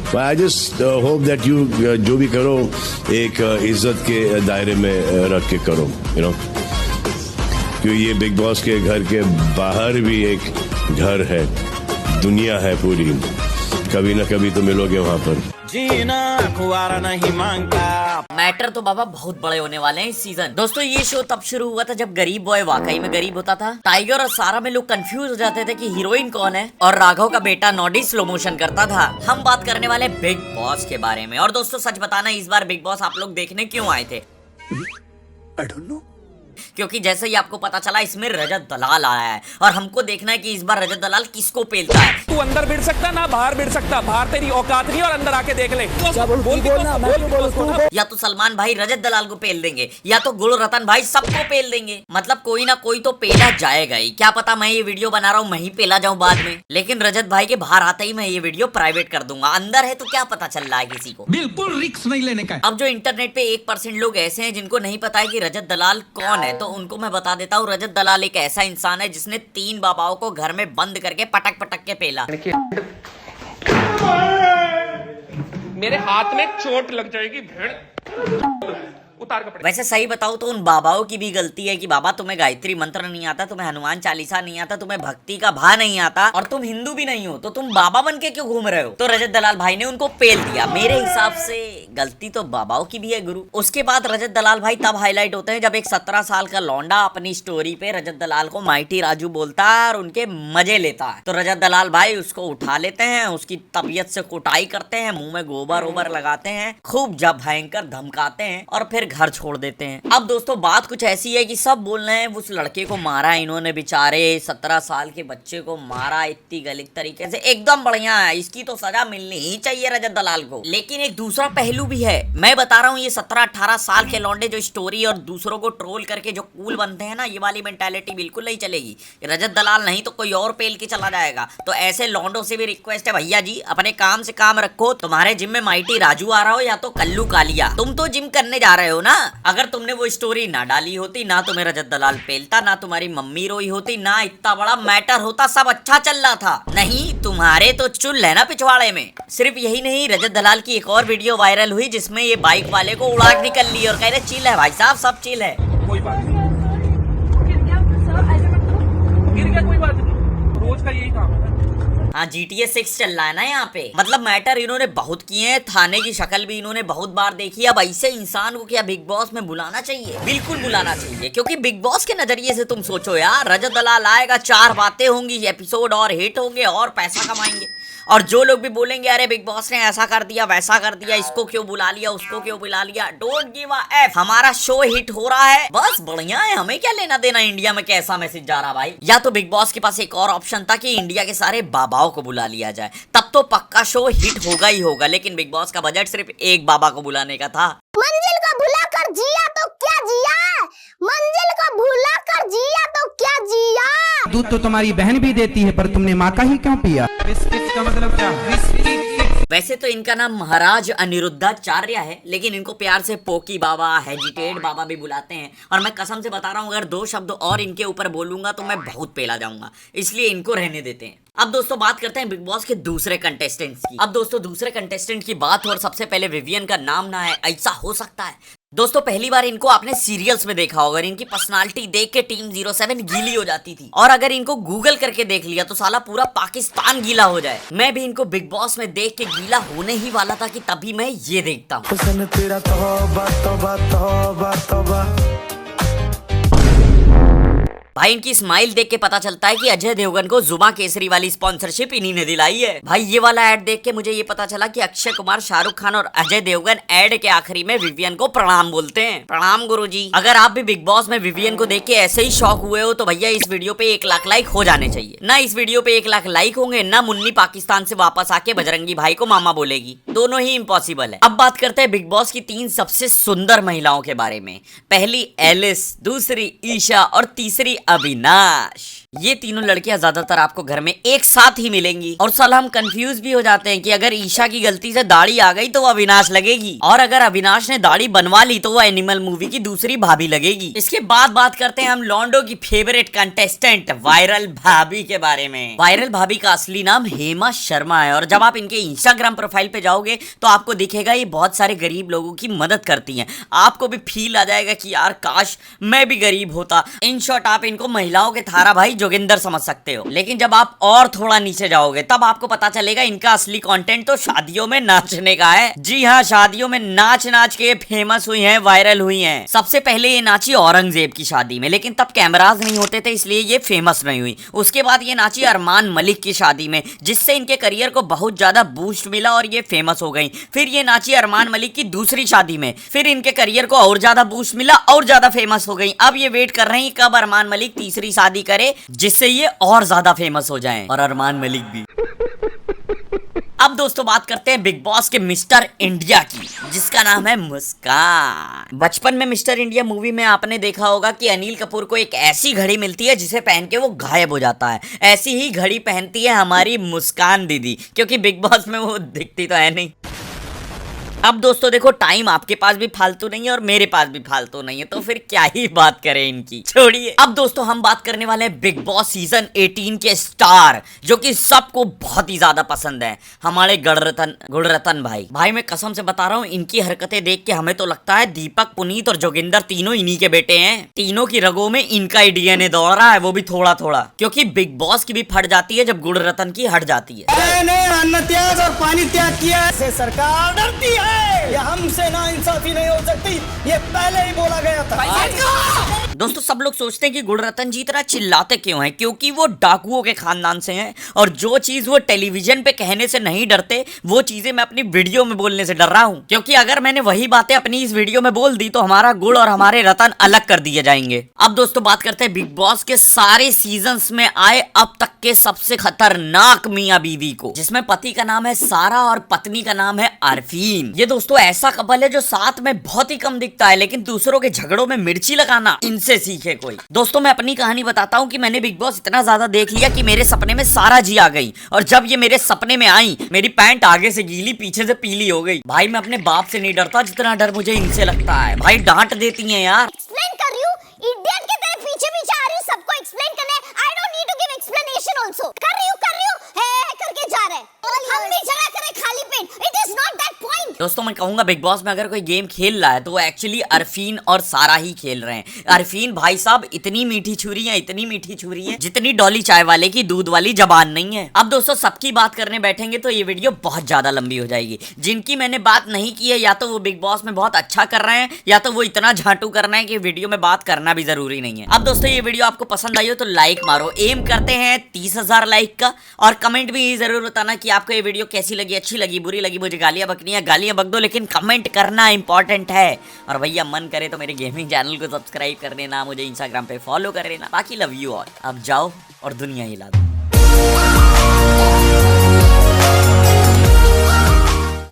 I just hope that you जो भी करो एक इज्जत के दायरे में रख के करो, यू नो, क्योंकि ये बिग बॉस के घर के बाहर भी एक घर है, दुनिया है पूरी, कभी ना कभी तो मिलोगे वहाँ पर। जीना खुआरा नहीं मांगता। मैटर तो बाबा बहुत बड़े होने वाले हैं इस सीजन। दोस्तों ये शो तब शुरू हुआ था जब गरीब बॉय वाकई में गरीब होता था। टाइगर और सारा में लोग कंफ्यूज हो जाते थे कि हीरोइन कौन है, और राघव का बेटा नॉडी स्लो मोशन करता था। हम बात करने वाले बिग बॉस के बारे में। और दोस्तों सच बताना, इस बार बिग बॉस आप लोग देखने क्यों आए थे? I don't know. क्योंकि जैसे ही आपको पता चला इसमें रजत दलाल आया है, और हमको देखना है कि इस बार रजत दलाल किसको पेलता है। तू अंदर भिड़ सकता ना बाहर भिड़ सकता, बाहर तेरी औकात नहीं और अंदर आके देख ले। या तो सलमान भाई रजत दलाल को पेल देंगे, या तो गुल रतन भाई सबको पेल देंगे। मतलब कोई ना कोई तो पेला जाएगा ही। क्या पता मैं ये वीडियो बना रहा हूँ मैं ही पेला जाऊँ बाद में, लेकिन रजत भाई के बाहर आते ही मैं ये वीडियो प्राइवेट कर दूंगा। अंदर है तो क्या पता चल रहा है किसी को, बिल्कुल रिस्क नहीं लेने का। अब जो इंटरनेट पे 1% लोग ऐसे हैं जिनको नहीं पता है कि रजत दलाल कौन है, तो उनको मैं बता देता हूँ। रजत दलाल एक ऐसा इंसान है जिसने 3 बाबाओं को घर में बंद करके पटक पटक के पेला। मेरे हाथ में चोट लग जाएगी भेड़। उतार कपड़े। वैसे सही बताओ तो उन बाबाओं की भी गलती है कि बाबा तुम्हें गायत्री मंत्र नहीं आता, तुम्हें हनुमान चालीसा नहीं आता, तुम्हें भक्ति का भा नहीं आता, और तुम हिंदू भी नहीं हो, तो तुम बाबा बन के क्यों घूम रहे हो? तो रजत दलाल भाई ने उनको पेल दिया। मेरे हिसाब से गलती तो बाबाओं की भी है गुरु। उसके बाद रजत दलाल भाई तब हाईलाइट होते हैं जब एक 17 साल का लौंडा अपनी स्टोरी पे रजत दलाल को माइटी राजू बोलता है और उनके मजे लेता है। तो रजत दलाल भाई उसको उठा लेते हैं, उसकी तबीयत से कुटाई करते हैं, मुंह में गोबर ओबर लगाते हैं, खूब जब भयंकर धमकाते हैं और फिर घर छोड़ देते हैं। अब दोस्तों बात कुछ ऐसी है कि सब बोल रहे हैं उस लड़के को मारा इन्होंने, बेचारे 17 साल के बच्चे को मारा इतनी गलत तरीके से, एकदम बढ़िया है, इसकी तो सजा मिलनी ही चाहिए रजत दलाल को। लेकिन एक दूसरा पहलू भी है, मैं बता रहा हूँ ये 17-18 साल के लौंडे जो स्टोरी और दूसरों को ट्रोल करके जो कूल बनते हैं ना, ये वाली मेंटालिटी बिल्कुल नहीं चलेगी। रजत दलाल नहीं तो कोई और पेल के चला जाएगा। तो ऐसे लौंडों से भी रिक्वेस्ट है, भैया जी अपने काम से काम रखो। तुम्हारे जिम में माइटी राजू आ रहा हो या तो कल्लू कालिया, तुम तो जिम करने जा रहे हो ना। अगर तुमने वो स्टोरी ना डाली होती, ना तुम्हें रजत दलाल पेलता, ना तुम्हारी मम्मी रोई होती, ना इतना बड़ा मैटर होता, सब अच्छा चल रहा था। नहीं, तुम्हारे तो चुल है ना पिछवाड़े में। सिर्फ यही नहीं, रजत दलाल की एक और वीडियो वायरल हुई जिसमें ये बाइक वाले को उड़ा निकल ली और कह रहे चिल है भाई साहब, सब चिल है। कोई बात नहीं, गिर गया कोई बात नहीं, रोज का यही काम है। हाँ, GTA 6 चल रहा है ना यहाँ पे। मतलब मैटर इन्होंने बहुत किए हैं, थाने की शक्ल भी इन्होंने बहुत बार देखी। अब ऐसे इंसान को क्या बिग बॉस में बुलाना चाहिए? बिल्कुल बुलाना चाहिए, क्योंकि बिग बॉस के नजरिए से तुम सोचो यार, रजत दलाल आएगा, 4 बातें होंगी, एपिसोड और हिट होंगे और पैसा कमाएंगे। और जो लोग भी बोलेंगे अरे बिग बॉस ने ऐसा कर दिया वैसा कर दिया, इसको क्यों बुला लिया उसको क्यों बुला लिया, डोंट गिव अ एफ, हमारा शो हिट हो रहा है, बस बढ़िया है, हमें क्या लेना देना इंडिया में कैसा मैसेज जा रहा भाई। या तो बिग बॉस के पास एक और ऑप्शन था कि इंडिया के सारे बाबाओं को बुला लिया जाए, तब तो पक्का शो हिट होगा ही होगा। लेकिन बिग बॉस का बजट सिर्फ एक बाबा को बुलाने का था। मंजिल को भुला कर जिया तो क्या जिया, मंजिल को भुला कर जिया तो क्या जिया। दूध तो तुम्हारी बहन भी देती है, पर तुमने माँ का ही क्यों पिया? इसका मतलब क्या? वैसे तो इनका नाम महाराज अनिरुद्धाचार्य है, लेकिन इनको प्यार से पोकी बाबा, हेजिटेट बाबा भी बुलाते हैं। और मैं कसम से बता रहा हूँ, अगर 2 शब्द और इनके ऊपर बोलूंगा तो मैं बहुत पेला जाऊंगा, इसलिए इनको रहने देते हैं। अब दोस्तों बात करते हैं बिग बॉस के दूसरे कंटेस्टेंट्स की। अब दोस्तों दूसरे कंटेस्टेंट की बात हो और सबसे पहले विवियन का नाम ना है, ऐसा हो सकता है? दोस्तों पहली बार इनको आपने सीरियल्स में देखा होगा, इनकी पर्सनालिटी देख के टीम 07 गीली हो जाती थी, और अगर इनको गूगल करके देख लिया तो साला पूरा पाकिस्तान गीला हो जाए। मैं भी इनको बिग बॉस में देख के गीला होने ही वाला था कि तभी मैं ये देखता हूँ। भाई इनकी स्माइल देख के पता चलता है कि अजय देवगन को जुमा केसरी वाली स्पॉन्सरशिप इन्हीं ने दिलाई है। भाई ये वाला ऐड देख के मुझे ये पता चला कि अक्षय कुमार, शाहरुख खान और अजय देवगन ऐड के आखिरी में विवियन को प्रणाम बोलते हैं। प्रणाम गुरुजी। अगर आप भी बिग बॉस में विवियन को देख के ऐसे ही शॉक हुए हो तो भैया इस वीडियो पे 1 लाख लाइक हो जाने चाहिए। ना इस वीडियो पे 1 लाख लाइक होंगे, ना मुन्नी पाकिस्तान से वापस आके बजरंगी भाई को मामा बोलेगी, दोनों ही इम्पॉसिबल है। अब बात करते हैं बिग बॉस की 3 सबसे सुंदर महिलाओं के बारे में। पहली एलिस, दूसरी ईशा और तीसरी अविनाश। ये तीनों लड़कियां ज्यादातर आपको घर में एक साथ ही मिलेंगी और साला हम कंफ्यूज भी हो जाते हैं कि अगर ईशा की गलती से दाढ़ी आ गई तो वो अविनाश लगेगी और अगर अविनाश ने दाढ़ी बनवा ली तो वो एनिमल मूवी की दूसरी भाभी लगेगी। इसके बाद बात करते हैं हम लॉन्डो की फेवरेट कंटेस्टेंट वायरल भाभी के बारे में। वायरल भाभी का असली नाम हेमा शर्मा है और जब आप इनके इंस्टाग्राम प्रोफाइल पे जाओगे तो आपको दिखेगा ये बहुत सारे गरीब लोगों की मदद करती हैं। आपको भी फील आ जाएगा कि यार काश मैं भी गरीब होता। इन शॉर्ट आप इनको महिलाओं के थारा भाई जोगिंदर समझ सकते हो। लेकिन जब आप और थोड़ा नीचे जाओगे तब आपको पता चलेगा इनका असली कंटेंट तो शादियों में नाचने का है। जी हाँ, शादियों में नाच नाच के फेमस हुई हैं, वायरल हुई हैं। सबसे पहले ये नाची औरंगजेब की शादी में, लेकिन तब कैमराज नहीं होते थे इसलिए ये फेमस नहीं हुई। उसके बाद ये नाची अरमान मलिक की शादी में जिससे इनके करियर को बहुत ज्यादा बूस्ट मिला और ये फेमस हो गई। फिर ये नाची अरमान मलिक की दूसरी शादी में, फिर इनके करियर को और ज्यादा बूस्ट मिला और ज्यादा फेमस हो गई। अब ये वेट कर रहे हैं कब अरमान मलिक तीसरी शादी करे जिससे ये और ज्यादा फेमस हो जाएं। और अरमान मलिक भी। अब दोस्तों बात करते हैं बिग बॉस के मिस्टर इंडिया की जिसका नाम है मुस्कान। बचपन में मिस्टर इंडिया मूवी में आपने देखा होगा कि अनिल कपूर को एक ऐसी घड़ी मिलती है जिसे पहन के वो गायब हो जाता है। ऐसी ही घड़ी पहनती है हमारी मुस्कान दीदी, क्योंकि बिग बॉस में वो दिखती तो है नहीं। अब दोस्तों देखो, टाइम आपके पास भी फालतू नहीं है और मेरे पास भी फालतू नहीं है, तो फिर क्या ही बात करें इनकी, छोड़िए। अब दोस्तों हम बात करने वाले हैं बिग बॉस सीजन 18 के स्टार जो कि सबको बहुत ही ज्यादा पसंद है, हमारे गुणरतन भाई मैं कसम से बता रहा हूँ, इनकी हरकतें देख के हमें तो लगता है दीपक, पुनीत और जोगिंदर तीनों इन्हीं के बेटे हैं। तीनों की रगों में इनका ही डीएनए दौड़ रहा है, वो भी थोड़ा थोड़ा, क्योंकि बिग बॉस की भी फट जाती है जब गुणरतन की हट जाती है। अन्न त्याग और पानी त्याग किया से सरकार डरती है। ये हमसे ना इंसाफी नहीं हो सकती, ये पहले ही बोला गया था। दोस्तों सब लोग सोचते हैं कि गुणरतन जी इतना चिल्लाते क्यों हैं, क्योंकि वो डाकुओं के खानदान से हैं और जो चीज वो टेलीविजन पे कहने से नहीं डरते वो चीजें मैं अपनी वीडियो में बोलने से डर रहा हूँ, क्योंकि अगर मैंने वही बातें अपनी इस वीडियो में बोल दी तो हमारा गुड़ और हमारे रतन अलग कर दिए जाएंगे। अब दोस्तों बात करते हैं बिग बॉस के सारे सीजन्स में आए अब तक के सबसे खतरनाक मियां बीवी को, जिसमें पति का नाम है सारा और पत्नी का नाम है अरफीन। ये दोस्तों ऐसा कपल है जो साथ में बहुत ही कम दिखता है लेकिन दूसरों के झगड़ों में मिर्ची लगाना इनसे सीखे कोई। दोस्तों मैं अपनी कहानी बताता हूँ कि मैंने बिग बॉस इतना ज्यादा देख लिया कि मेरे सपने में सारा जी आ गई और जब ये मेरे सपने में आई मेरी पैंट आगे से गीली पीछे से पीली हो गई। भाई मैं अपने बाप से नहीं डरता जितना डर मुझे इनसे लगता है। भाई डांट देती हैं यार। एक्सप्लेन कर रही हूँ, इडियट की तरह पीछे पीछे आ रही हूँ सबको एक्सप्लेन करने। I don't need to give explanation also. कर रही हूँ है करके जा रहे हैं। हम भी झगड़ा करें खाली पेट, it is not that point. दोस्तों मैं कहूंगा बिग बॉस में अगर कोई गेम खेल रहा है तो वो एक्चुअली अरफीन और सारा ही खेल रहे हैं। अरफीन भाई साहब इतनी मीठी छुरी है जितनी डॉली चाय वाले की दूध वाली जबान नहीं है। अब दोस्तों सबकी बात करने बैठेंगे तो ये वीडियो बहुत ज्यादा लंबी हो जाएगी। जिनकी मैंने बात नहीं की है या तो वो बिग बॉस में बहुत अच्छा कर रहे हैं या तो वो इतना झांटू करना है कि वीडियो में बात करना भी जरूरी नहीं है। अब दोस्तों ये वीडियो आपको पसंद आई हो तो लाइक मारो, एम करते हैं 30,000 लाइक का, और कमेंट भी जरूर बताना कि आपको ये वीडियो कैसी लगी, अच्छी लगी, बुरी लगी। मुझे गालियां बकनी है, गालियां बक दो लेकिन कमेंट करना इंपॉर्टेंट है। और भैया मन करे तो मेरे गेमिंग चैनल को सब्सक्राइब कर देना, मुझे इंस्टाग्राम पे फॉलो कर लेना। बाकी लव यू ऑल। अब जाओ और दुनिया हिला दो।